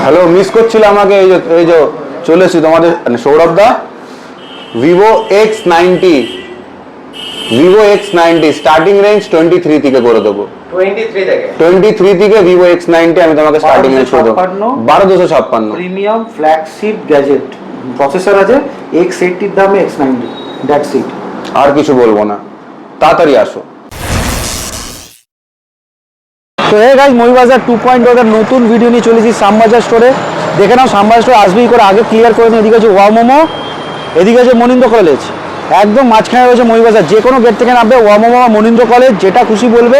Hello, miss করছিল আমাকে। এই যে চলে এসেছি তোমাদের সৌরভ দা। Vivo X90, Vivo X90 starting range 23 থেকে করে দেবো। 23 থেকে ভিভো X90 আমি তোমাকে স্টার্টিং রেঞ্জ করে দেবো 12256। প্রিমিয়াম ফ্ল্যাগশিপ গ্যাজেট, প্রসেসর আছে X80 এর দামে X90, দ্যাটস ইট। আর কিছু বলবো না, তাড়াতাড়ি আসো। তো হে গাইস, মহিবাজার 2.0 এর নতুন ভিডিও নিয়ে চলেছি শ্যামবাজার স্টোরে। দেখে নাও শ্যামবাজার স্টোরে আসবেই করে আগে ক্লিয়ার করে নিই। এদিকে আছে ওয়া মোমো, এদিকে আছে মনীন্দ্র কলেজ, একদম মাঝখানে রয়েছে মহিবাজার। যে কোনো গেট থেকে নামবে ওয়া মোমো বা মনীন্দ্র কলেজ, যেটা খুশি বলবে।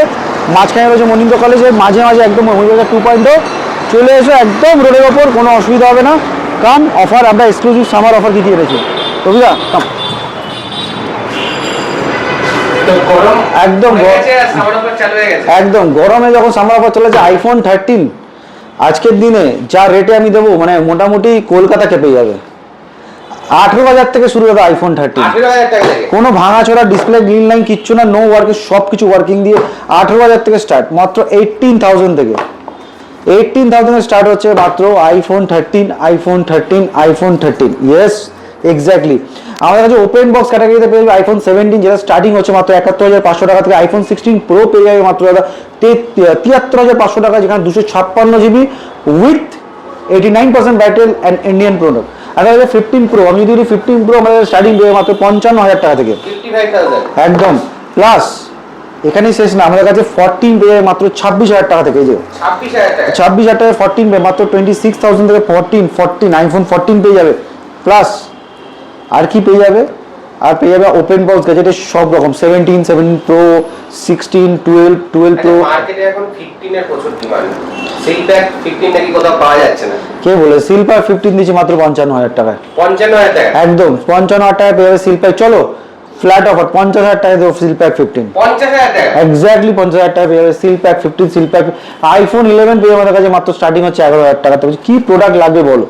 মাঝখানে রয়েছে মনীন্দ্র কলেজের মাঝে মাঝে একদম মহিবাজার 2.0। চলে এসো একদম রোডের ওপর, কোনো অসুবিধা হবে না। কাম অফার, আমরা এক্সক্লুসিভ সামার অফার দিতে পেরেছি। রবিদা কাম, একদম গরমে যখন সামার অফার চলেছে আইফোন 13 আজকের দিনে যা রেটে আমি দেবো, মানে মোটামুটি কলকাতা কেঁপে যাবে। 18,000 থেকে শুরু হবে আইফোন 13। কোনো ভাঙাচোরা ডিসপ্লে, গ্রিন লাইন কিচ্ছু না, নো ওয়ার্কিং, সব কিছু ওয়ার্কিং দিয়ে 18,000 থেকে স্টার্ট। মাত্র 18,000 থেকে 18,000 স্টার্ট হচ্ছে মাত্র iPhone 13, iPhone 13, iPhone 13। Yes, exactly. আমাদের কাছে ওপেন বক্স ক্যাটাগরিতে পেয়ে যাবে আইফোন 17, যেটা স্টার্টিং হচ্ছে মাত্র 71,500 টাকা থেকে। আইফোন 16 প্রো পেয়ে যাবে মাত্র 73,500 টাকা, যেখানে 256 GB with 89% battery and Indian product. আর 15 প্রো, আমি যদি 15 প্রো আমাদের স্টার্টিং পেয়ে মাত্র 55,000 টাকা থেকে, একদম। প্লাস এখানেই শেষ না, আমাদের কাছে 14 পেয়ে যাবে মাত্র 26,000 টাকা থেকে। এই যে 26,000 টাকা 14 পেয়ে মাত্র 26,000 থেকে 14 আইফোন 14 পেয়ে যাবে। প্লাস আর কি পেয়ে যাবে, আর পেয়ে যাবে ওপেন বক্স গ্যাজেটের সব রকম 17 প্রো, 16, 12 প্রো। মার্কেটে এখন 15 এর প্রচুর ডিমান্ড। সিলপ্যাক 15 নাকি কোথাও পাওয়া যাচ্ছে না। কে বলে? সিলপ্যাক 15 দিচ্ছে মাত্র 55,000 টাকায়। 55,000 টাকা, একদম 55,000 টাকায় পেয়ে যাবে সিলপ্যাক। চলো ফ্ল্যাট অফার 50,000 টাকায় দেবো সিলপ্যাক 15। 50,000 টাকা, এক্স্যাক্টলি 50,000 টাকা পেয়ে যাবে সিলপ্যাক 15। সিলপ্যাক আইফোন 11 পেয়ে আমাদের কাছে মাত্র স্টার্টিং হচ্ছে 11,000 টাকা। তো কি প্রোডাক্ট লাগবে বলো?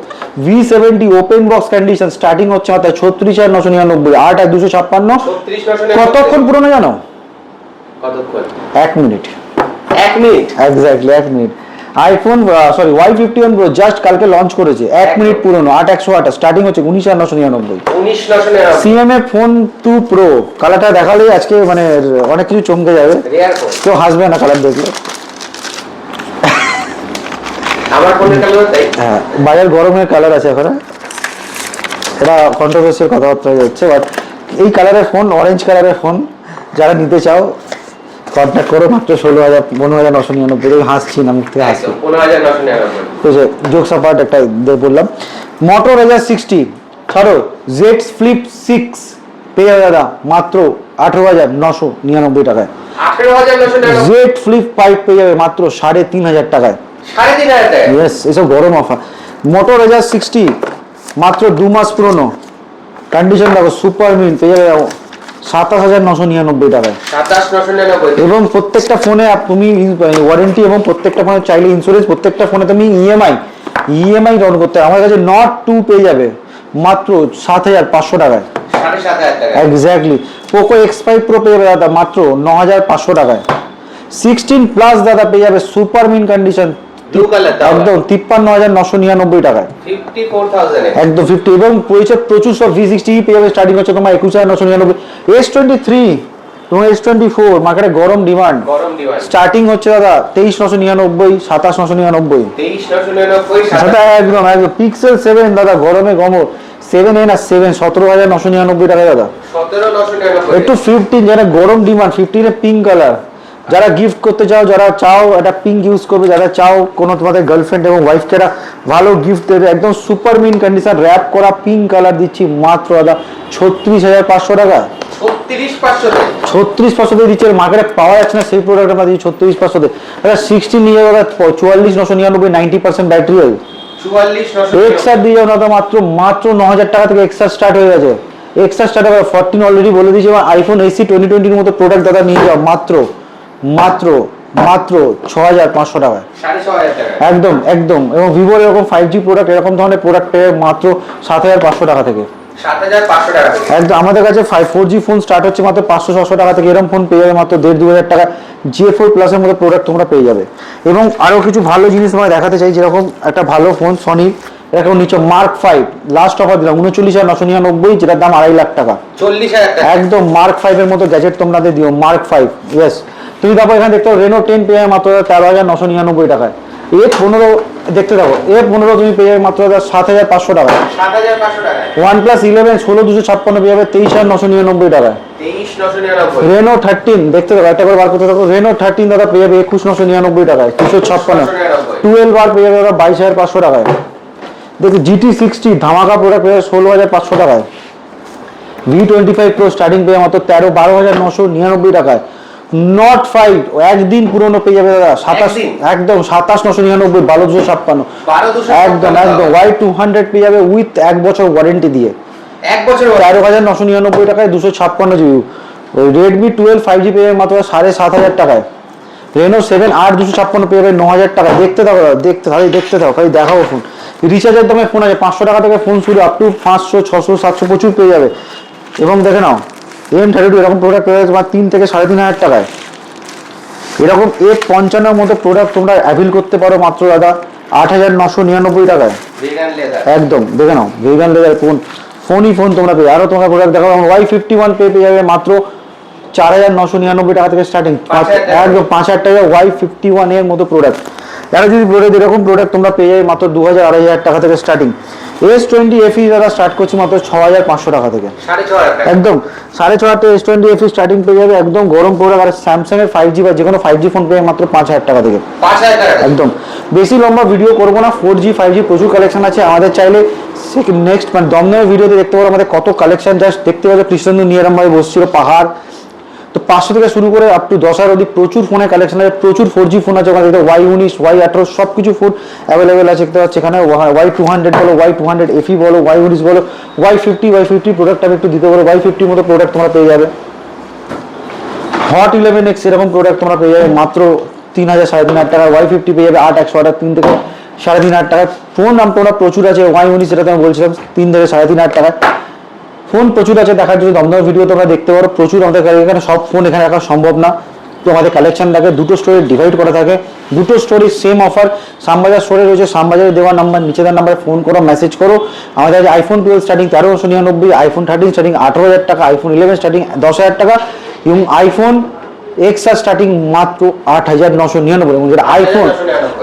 V70 open box condition starting হচ্ছে মাত্র 36,999। 8 আর 256 কতক্ষণ পুরনো জানো? কতক্ষণ? 1 minute. 1 minute, exactly 1 minute. IPhone sorry Y51 pro just কালকে লঞ্চ করেছে, 1 মিনিট পুরনো। 8/128 স্টার্টিং হচ্ছে 19,999। 19,999। সিএমএ ফোন 2 প্রো, কালারটা দেখালেই আজকে মানে অনেক কিছু চমকে যাবে। কেউ হাসবে না কালার দেখলে। আমার ফোনের কালার তাই। হ্যাঁ, বাজার গরমের কালার আছে এখন। এটা কন্ট্রোভার্সিয়াল কথাবার্তা যাচ্ছে, বাট এই কালারের ফোন, অরেঞ্জ কালারের ফোন যারা নিতে চাও কন্ট্যাক্ট করো। মাত্র 15,999। হাসছি না, মুখ থেকে হাসছি। 15,999। জোকস অ্যাপার্ট একটা বললাম। মোটরোলা 60 ছাড়ো, জেড ফ্লিপ 6 পেয়ে যাবে দাদা মাত্র 18,999 টাকায়। 18,999। জেড ফ্লিপ 5 পেয়ে যাবে মাত্র 3,500 টাকায়। 3,500 টাকা? ইয়েস, এসব গরম অফার। মোটরোলা 60 মাত্র 2 মাস পুরনো, কন্ডিশন দেখো সুপার মিন, পেয়ে যাবে 27,999 টাকায়। 27,999। এবং প্রত্যেকটা ফোনে তুমি ওয়ারেন্টি এবং প্রত্যেকটা ফোনে চাইলে ইন্স্যুরেন্স, প্রত্যেকটা ফোনে তুমি ইএমআই ডাউন করতে। আমার কাছে নট 2 পেয়ে যাবে মাত্র 7,500 টাকায়। 7,500 টাকা, এক্স্যাক্টলি। পোকো X5 প্রো পেয়ে যাবে দাদা মাত্র 9,500 টাকায়। 16 প্লাস দাদা পেয়ে যাবে super mint condition, blue colour একদম 53,999 টাকায়। 54,000 একদম 50। এবং পয়সা প্রচুর সব V60 পেয়ে যাবে, স্টার্টিং হচ্ছে তোমার 21,999। S23 তোমার S24 মার্কেটে গরম ডিমান্ড, স্টার্টিং হচ্ছে দাদা 23,999, 27,999। 23,999। একদম একদম। পিক্সেল 7 দাদা গরমে গমর 7a না 7, 17,999 টাকা দাদা। 17,999। একটু 15 যারা গরম ডিমান্ড, 15 এ পিঙ্ক কালার, যারা গিফট করতে চাও, যারা চাও এটা পিঙ্ক ইউজ করবে, যারা চাও কোনো তোমাদের গার্লফ্রেন্ড এবং ওয়াইফকে একটা ভালো গিফট দেবে, একদম সুপার মিন কন্ডিশন র্যাপ করা পিঙ্ক কালার দিচ্ছি মাত্র দাদা 36,500 টাকা। 36,500 দিয়ে দিচ্ছে। মার্কেটে পাওয়া যাচ্ছে না সেই প্রোডাক্ট আমরা দিচ্ছি 36,500 দিয়ে। দাদা 16 নিয়ে যাবে 44,999, 90% ব্যাটারি হেলথ। 44,999। এক্সআর দিয়ে যাও না তো মাত্র 9,000 টাকা থেকে এক্সআর স্টার্ট হয়ে গেছে। এক্সআর স্টার্ট হবে 14 অলরেডি বলে দিয়েছি। এবং আইফোন এসি 2020 মতো প্রোডাক্ট দাদা নিয়ে যাও মাত্র 6,500 টাকায়। 6,500 টাকা, একদম একদম। এবং ভিভোর এরকম 5G প্রোডাক্ট, এরকম ধরনের প্রোডাক্ট পেয়ে মাত্র 7,500 টাকা থেকে। 7,500 টাকা থেকে। একদম আমাদের কাছে 4G ফোন স্টার্ট হচ্ছে মাত্র 500-600 টাকা থেকে। এরকম ফোন পেয়ে যাবে মাত্র 1,500-2,000 টাকা। J4 প্লাসের মধ্যে প্রোডাক্ট তোমরা পেয়ে যাবে। এবং আরও কিছু ভালো জিনিস তোমায় দেখাতে চাই, যেরকম একটা ভালো ফোন সনি, এরকম নিচে মার্ক 5 লাস্ট অফার দিলাম 39,999, যেটার দাম 2.5 লাখ টাকা। 40,000 টাকা। একদম মার্ক 5 এর মতো গ্যাজেট তোমাদের দিও, মার্ক 5। ইয়েস, তুমি তারপর এখানে দেখতে পাবো রেনো 10 পেয়ে যাবে মাত্র 13,999 টাকায়। A15 দেখতে থাকো, A15 তুমি পেয়ে যাবে মাত্র 7,500 টাকায়। 7,500 টাকা। OnePlus 11 16,256 পেয়ে যাবে 23,999 টাকায়। 23,999। রেনো 13 দেখতে থাকো, একটা করে বার করতে থাকো। রেনো 13 দাদা পেয়ে যাবে 21,999 টাকায়, 356। 12 বার পেয়ে যাবে দাদা 22,500 টাকায়। দেখো GT60 ধামাকা প্রোডাক্ট পেয়ে যাবে 16,500 টাকায়। V25 Pro স্টার্টিং পেয়ে মাত্র 12,999 টাকায়। নট 5 একদিন পুরনো পেয়ে যাবে দাদা 27, একদম 27,999, 12,256। একদম একদম Y200 পেয়ে যাবে উইথ 1 বছর ওয়ারেন্টি দিয়ে, 1 বছর 13,999 টাকায় 256 জিবি। রেডমি 12 5G পেয়ে যাবে মাত্র 7,500 টাকায়। রেনো 7 8,256 পেয়ে যাবে 9,000 টাকা। দেখতে থাকো দেখতে থাকো, খালি দেখাবো ফোন। রিচার্জের দামে ফোন আছে 500 টাকা থেকে ফোন শুরু, আপ টু 500 600 700 প্রচুর পেয়ে যাবে। এবং দেখে নাও M32 এরকম প্রোডাক্ট পেয়ে যাবে তোমার 3 থেকে 3,500 টাকায়। এরকম A55 এর মতো প্রোডাক্ট তোমরা অ্যাভেল করতে পারো মাত্র দাদা 8,999 টাকায়। Vegan leather. একদম দেখে নাও ভেগান লেদার ফোন তোমরা পেয়ে। আরো তোমরা প্রোডাক্ট দেখাবো। Y51 পেয়ে যাবে মাত্র 4,999 টাকা থেকে স্টার্টিং, একদম 5,000 টাকা Y51 এর মতো প্রোডাক্ট। যারা যদি প্রোডাক্ট এরকম প্রোডাক্ট তোমরা পেয়ে যাবে মাত্র 2,000-2,500 টাকা থেকে স্টার্টিং। S20 FE দাদা স্টার্ট করছি মাত্র 6,500 টাকা থেকে। 6,500 টাকা। একদম 6,500 S20 FE স্টার্টিং পেয়ে যাবে, একদম গরম প্রোডাক্ট। আর স্যামসাং এর 5G বা যে কোনো 5G ফোন পেয়ে মাত্র 5,000 টাকা থেকে। 5,000 টাকা। একদম বেশি লম্বা ভিডিও করবো না, 4G 5G প্রচুর কালেকশন আছে আমাদের। চাইলে নেক্সট মানে দমদমের ভিডিওতে দেখতে পারো আমাদের কত কালেকশন। জাস্ট দেখতে পাচ্ছ কৃষ্ণেন্দু নিয়ারাম ভাই বসছিল, পাহাড় তো 500 থেকে শুরু করে আপ টু 10,000 অবধি প্রচুর ফোনের কালেকশন আছে। প্রচুর 4G ফোন আছে ওখানে, Y19 Y18 সব কিছু ফোন অ্যাভেলেবেল আছে দেখতে পাচ্ছি এখানে। Y200 বলো, Y200 FE বলো, Y19 বলো, Y50 প্রোডাক্ট আমি একটু দিতে পারো। Y50 মতো প্রোডাক্ট তোমরা পেয়ে যাবে। Hot 11X এরকম প্রোডাক্ট তোমরা পেয়ে যাবে মাত্র 3,000-3,500 টাকা। Y50 পেয়ে যাবে 8,100 3 থেকে 3,500 টাকা। ফোন নাম তোমরা প্রচুর আছে। Y19 যেটা আমি বলছিলাম 3 থেকে 3,500 টাকা। ফোন প্রচুর আছে দেখার জন্য দমদম ভিডিও তোমরা দেখতে পারো। প্রচুর আমাদের এখানে সব ফোন এখানে রাখা সম্ভব না, তো আমাদের কালেকশন থাকে দুটো স্টোরে ডিভাইড করা থাকে। দুটো স্টোরে সেম অফার। শ্যামবাজার স্টোরে রয়েছে, শ্যামবাজারে দেওয়া নাম্বার নিচে দেওয়া নাম্বারে ফোন করো, মেসেজ করো। আমাদের আছে iPhone 12 স্টার্টিং 13,999, iPhone 13 স্টার্টিং 18,000 টাকা, iPhone 11 স্টার্টিং 10,000 টাকা এবং iPhone XR স্টার্টিং মাত্র 8,999। এবং যারা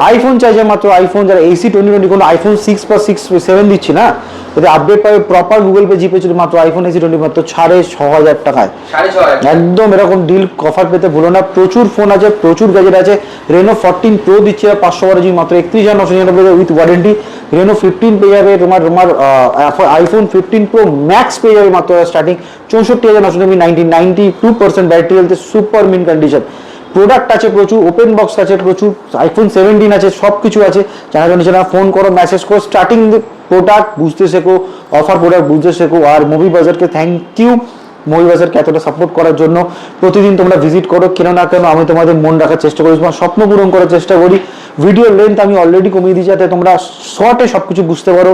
আইফোন চাইছে মাত্র আইফোন, যারা AC20 কোনো iPhone 6 বা 7 দিচ্ছি না, যদি আপডেট পাবে প্রপার গুগল পে জিপে চলে মাত্র iPhone AC20 মাত্র 6,500 টাকায়। 6,500 একদম এরকম ডিল অফার পেতে ভুলো না। প্রচুর ফোন আছে, প্রচুর গ্যাজেট আছে। রেনো 14 প্রো দিচ্ছে 512 জিবি মাত্র 31,999 উইথ ওয়ারেন্টি। রেনো 15 পেয়ে যাবে তোমার আইফোন 15 প্রো ম্যাক্স পেয়ে যাবে মাত্র starting 64,999, 92% battery health, super mint condition. Product আছে প্রচুর, ওপেন বক্স আছে প্রচুর, iPhone 17 আছে, সব কিছু আছে। জানার জন্য ফোন করো, মেসেজ করো। স্টার্টিং প্রোডাক্ট বুঝতে শেখো, অফার প্রোডাক্ট বুঝতে শেখো। আর মুভি বাজারকে থ্যাংক ইউ, মুভি বাজারকে এতটা সাপোর্ট করার জন্য। প্রতিদিন তোমরা ভিজিট করো, কেন না কেন আমি তোমাদের মন রাখার চেষ্টা করি, তোমার স্বপ্ন পূরণ করার চেষ্টা করি। ভিডিওর লেন্থ আমি অলরেডি কমিয়ে দিই যাতে তোমরা শর্টে সব কিছু বুঝতে পারো।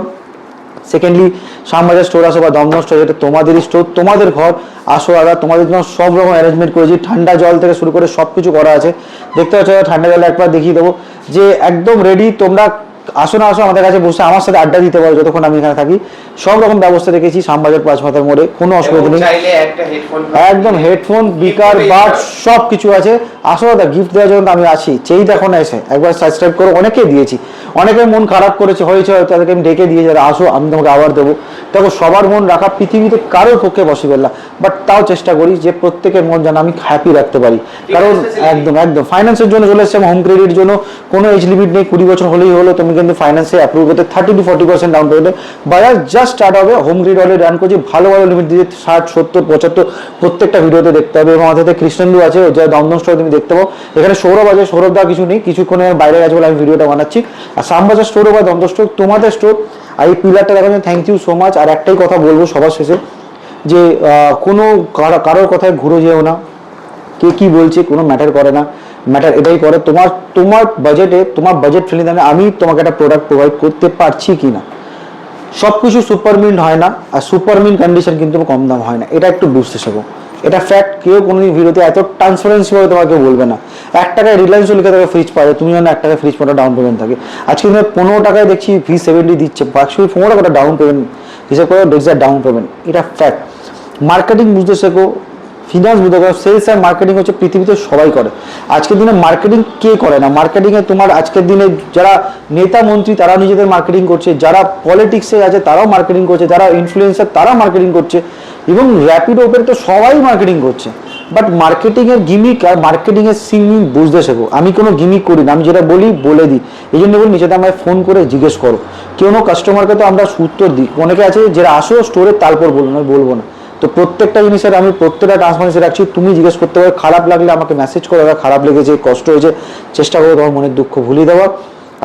সেকেন্ডলি শ্যামবাজার স্টোর আসো বা দমদম স্টোর, যেটা তোমাদেরই স্টোর, তোমাদের ঘর। আসো দাদা, তোমাদের জন্য সব রকম অ্যারেঞ্জমেন্ট করেছি। ঠান্ডা জল থেকে শুরু করে সব কিছু করা আছে। দেখতে পাচ্ছ ঠান্ডা জল একবার দেখিয়ে দেবো যে একদম রেডি। তোমরা আসো না আসো আমাদের কাছে বসে আমার সাথে আড্ডা দিতে পারো যতক্ষণ আমি এখানে থাকি। সব রকম ব্যবস্থা রেখেছি শ্যামবাজার 5 মাথার মোড়ে, কোনো অসুবিধা নেই। একদম হেডফোন বিকার বাট সব কিছু আছে। আসো দাদা, গিফট দেওয়ার জন্য আমি আছি। চেই দেখো না এসে একবার সাবস্ক্রাইব করো। অনেকে দিয়েছি, অনেকে মন খারাপ করেছে হয়েছে, তাদেরকে আমি ডেকে দিয়ে যারা আসো আমি তোমাকে আবার দেবো। দেখো সবার মন রাখা পৃথিবীতে কারোর পক্ষে পসিবল না, বাট তাও চেষ্টা করি যে প্রত্যেকের মন যেন আমি হ্যাপি রাখতে পারি। কারণ একদম ফাইন্যান্সের জন্য চলে এসেছে, হোম ক্রেডিটের জন্য কোনো এজ লিমিট নেই। 20 বছর হলেই হলো, তুমি কিন্তু ফাইন্যান্সে অ্যাপ্রুভ করতে 30-40% ডাউন পেমেন্টে বাজার জাস্ট স্টার্ট হবে। হোম ক্রেডিট অলরেডি রান করছি, ভালো ভালো লিমিট দিয়ে 60, 70, 75 প্রত্যেকটা ভিডিওতে দেখতে হবে। এবং আমাদের কৃষ্ণেন্দু আছে, যা দমদম স্টোর তুমি দেখতে পাবো। এখানে সৌরভ আছে, সৌরভ দা কিছু নেই, কিছুক্ষণে বাইরে গেছে বলে আমি ভিডিওটা বানাচ্ছি। আর শ্যামবাজার স্টোর বা দমদম স্টোর তোমাদের স্টোর। আর এই পিলারটা দেখার জন্য থ্যাংক ইউ সো মাচ। আর একটাই কথা বলবো সবার শেষে, যে কোনো কারোর কথায় ঘুরে যেও না। কে কি বলছে কোনো ম্যাটার করে না, ম্যাটার এটাই করে তোমার বাজেটে, তোমার বাজেট ফ্রেন্ডলি দামে আমি তোমাকে একটা প্রোডাক্ট প্রোভাইড করতে পারছি কি না। সব কিছু সুপার মিন্ট হয় না, আর সুপার মিন্ট কন্ডিশন কিন্তু কম দাম হয় না, এটা একটু বুঝতে শেখো। এটা ফ্যাক্ট, কেউ কোনোদিন ভিডিওতে এত ট্রান্সপারেন্সি ভাবে তোমাকে বলবে না। 1 টাকায় রিলায়েন্সও লিখে থাকে ফ্রিজ পাবে, তুমি যেন 1 টাকায় ফ্রিজ পাওয়া ডাউন পেমেন্ট থাকে। আজকে তুমি 15 টাকায় দেখছি V70 দিচ্ছে, অ্যাকচুয়ালি 15 টাকা ডাউন পেমেন্ট হিসাব করে ডাউন পেমেন্ট, এটা ফ্যাক্ট। মার্কেটিং বুঝতে শেখো, ফিনান্স বুঝতে পারো, সেলস আর মার্কেটিং হচ্ছে পৃথিবীতে সবাই করে। আজকের দিনে মার্কেটিং কে করে না? মার্কেটিংয়ে তোমার আজকের দিনে যারা নেতা মন্ত্রী তারা নিজেদের মার্কেটিং করছে, যারা পলিটিক্সে আছে তারাও মার্কেটিং করছে, যারা ইনফ্লুয়েন্সার তারা মার্কেটিং করছে, এবং র্যাপিড ওপের তো সবাই মার্কেটিং করছে। বাট মার্কেটিংয়ের গিমিক আর মার্কেটিংয়ের সিঙ্গিং বুঝতে শেখো। আমি কোনো গিমিক করি না, আমি যেটা বলি বলে দিই। এই জন্য বলি নিচেতে আমায় ফোন করে জিজ্ঞেস করো। কোনো কাস্টমারকে তো আমরা উত্তর দিই, অনেকে আছে যারা আসো স্টোরে তারপর বলুন, আমি বলবো না। তো প্রত্যেকটা জিনিসের আমি প্রত্যেকটা ট্রান্সপারেন্সি রাখছি। তুমি জিজ্ঞেস করতে পারো, খারাপ লাগলে আমাকে মেসেজ করে দাও, খারাপ লেগেছে, কষ্ট হয়েছে, চেষ্টা করো তোমার মনের দুঃখ ভুলিয়ে দেওয়া।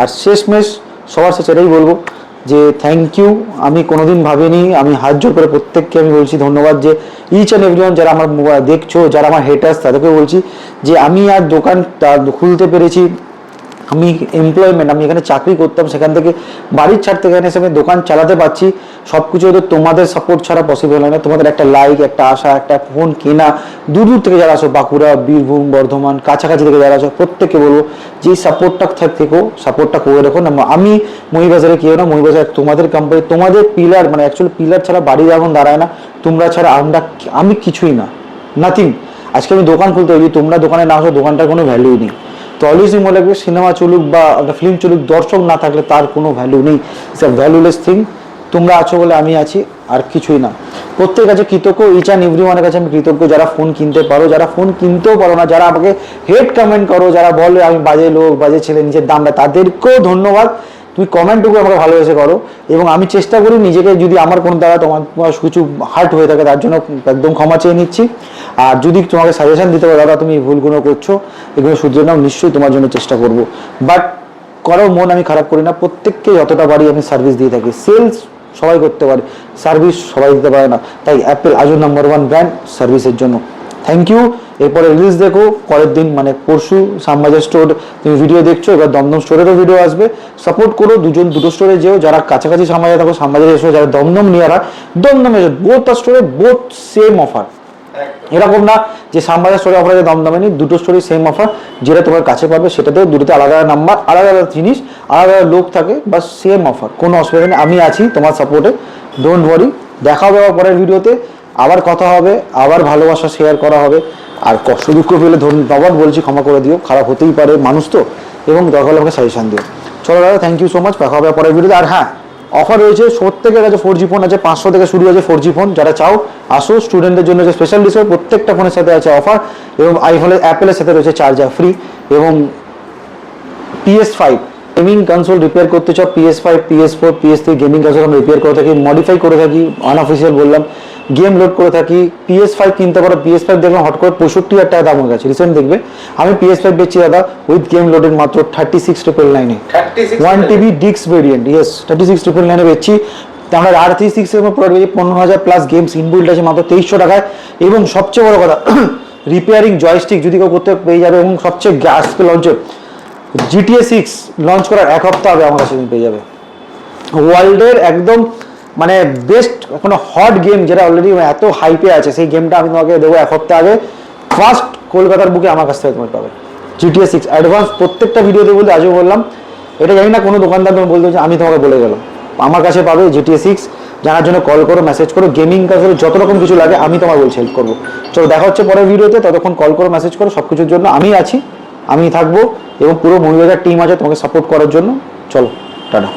আর শেষমেশ সবার শেষে এটাই বলবো যে থ্যাংক ইউ। আমি কোনোদিন ভাবিনি, আমি হাত জোর করে প্রত্যেককে আমি বলছি ধন্যবাদ, যে ইচ অ্যান্ড এভরিওয়ান যারা আমার দেখছো, যারা আমার হেটার্স, তাদেরকে বলছি যে আমি আর দোকান খুলতে পেরেছি। আমি এমপ্লয়মেন্ট, আমি এখানে চাকরি করতাম, সেখান থেকে বাড়ির ছাড়তে এখানে এসে আমি দোকান চালাতে পারছি। সব কিছু হয়তো তোমাদের সাপোর্ট ছাড়া পসিবল হয় না। তোমাদের একটা লাইক, একটা আশা, একটা ফোন কেনা, দূর দূর থেকে যারা আসো, বাঁকুড়া, বীরভূম, বর্ধমান, কাছাকাছি থেকে যারা আসো, প্রত্যেককে বলবো যে সাপোর্টটা থেকেও সাপোর্টটা করে রাখো না। আমি মহিবাজারে কেউ না, মহিবাজার তোমাদের কোম্পানি, তোমাদের পিলার, মানে অ্যাকচুয়ালি পিলার ছাড়া বাড়ি যেমন দাঁড়ায় না, তোমরা ছাড়া আমি কিছুই না, নাথিং। আজকে আমি দোকান খুলতে পারি, তোমরা দোকানে না আসো, দোকানটার কোনো ভ্যালুই নেই। তো অলওয়েজ মনে রাখবে, সিনেমা চলুক বা একটা ফিল্ম চলুক, দর্শক না থাকলে তার কোনো ভ্যালু নেই। It's a valueless thing. তোমরা আছো বলে আমি আছি, আর কিছুই না। প্রত্যেকের কাছে কৃতজ্ঞ, ইচ অ্যান্ড এভরিওয়ানের কাছে আমি কৃতজ্ঞ, যারা ফোন কিনতে পারো, যারা ফোন কিনতেও পারো না, যারা আমাকে হেড কমেন্ট করো, যারা বলে আমি বাজে লোক, বাজে ছেলে, নিজের দামটা, তাদেরকেও ধন্যবাদ। তুমি কমেন্টটুকু আমাকে ভালোবেসে করো, এবং আমি চেষ্টা করি নিজেকে, যদি আমার কোনো দ্বারা তোমার কিছু হার্ট হয়ে থাকে তার জন্য একদম ক্ষমা চেয়ে নিচ্ছি। আর যদি তোমাকে সাজেশন দিতে পারো, দাদা তুমি এই ভুলগুলো করছো, এগুলো শুধরে নাও, নিশ্চয়ই তোমার জন্য চেষ্টা করবো। বাট কারো মন আমি খারাপ করি না, প্রত্যেককে যতটা পারি আমি সার্ভিস দিয়ে থাকি। সেলস সবাই করতে পারে, সার্ভিস সবাই দিতে পারে না, তাই অ্যাপেল আজও নাম্বার 1 ব্র্যান্ড সার্ভিসের জন্য। Thank you. এরপরে রিলিজ দেখো পরের দিন, মানে পরশু শ্যামবাজার স্টোর তুমি ভিডিও দেখছো, এবার দমদম স্টোরেরও ভিডিও আসবে। সাপোর্ট করো, দুটো স্টোরে যেও, যারা কাছাকাছি শ্যামবাজার থাকো শ্যামবাজারে এসো, যারা দমদম নিয়ার হয় দমদম এসো। বোথ স্টোরে বোথ সেম অফার, এরকম না যে শ্যামবাজার স্টোরে অফার আছে দমদমে নেই, দুটো স্টোরে সেম অফার। যেটা তোমার কাছে পাবে সেটাতেও দুটোতে আলাদা নাম্বার, আলাদা আলাদা জিনিস, আলাদা আলাদা লোক থাকে, বা সেম অফার, কোনো অসুবিধা নেই। আমি আছি তোমার সাপোর্টে, ডোন্ট ওয়ারি। দেখা হবে আবার পরের ভিডিওতে, আবার কথা হবে, আবার ভালোবাসা শেয়ার করা হবে। আর কষ্ট দুঃখ পেলে ধন্যবাদ বলছি, ক্ষমা করে দিও, খারাপ হতেই পারে মানুষ তো, এবং দরকার হলে আমাকে সাজেশন দিও। চলো দাদা, থ্যাংক ইউ সো মাচ, দেখা হবে পরের ভিডিওতে। আর হ্যাঁ, অফার রয়েছে, প্রত্যেকের কাছে 4G ফোন আছে, 500 থেকে শুরু আছে 4G ফোন। যারা চাও আসো, স্টুডেন্টদের জন্য যে স্পেশাল ডিসকাউন্ট, প্রত্যেকটা ফোনের সাথে আছে অফার, এবং আইফোনের অ্যাপেলের সাথে রয়েছে চার্জার ফ্রি। এবং PS5 গেমিং কনসোল রিপেয়ার করতে চাও, PS5, PS4, PS3 gaming console আমরা রিপেয়ার করে থাকি, মডিফাই করে থাকি, আনঅফিসিয়াল বললাম, গেম লোড করে থাকি। PS5 কিনতে পারো, PS5 দেখলাম হট করে 65,000 টাকা দাম হয়ে গেছে, রিসেন্ট দেখবে। আমি PS5 বেচছি দাদা উইথ গেম লোডের মাত্র 36,999 1 TB ডিস্ক ভেরিয়েন্ট, ইয়েস 36,999 বেচছি। আমরা R36 এর প্রোডাক্ট বেচি, 15,000 প্লাস গেমস ইনবিল্ড আছে মাত্র 2300 টাকায়। এবং সবচেয়ে বড় কথা, রিপেয়ারিং জয়স্টিক যদি কেউ করতে পেয়ে যাবে। এবং সবচেয়ে আজকে লঞ্চে GTA 6 লঞ্চ করার 1 সপ্তাহ আগে আমার কাছে পেয়ে যাবে। ওয়ার্ল্ডের একদম মানে বেস্ট কোনো হট গেম, যেটা অলরেডি এত হাইপে আছে, সেই গেমটা আমি তোমাকে দেবো 1 সপ্তাহ আগে, ফার্স্ট কলকাতার বুকে আমার কাছ থেকে তোমার পাবে। GTA 6 অ্যাডভান্স প্রত্যেকটা ভিডিওতে বলতে আজও বললাম, এটা জানি না কোনো দোকানদার তোমার বলতে হচ্ছে, আমি তোমাকে বলে গেলাম, আমার কাছে পাবে GTA 6। জানার জন্য কল করো, মেসেজ করো, গেমিং কাজে যত রকম কিছু লাগে আমি তোমার বলছি হেল্প করবো। চলো দেখা হচ্ছে পরের ভিডিওতে, ততক্ষণ কল করো, মেসেজ করো, সব কিছুর জন্য আমি আছি, আমি থাকবো, এবং পুরো মহিলাদের টিম আছে তোমাকে সাপোর্ট করার জন্য। চলো টাটা।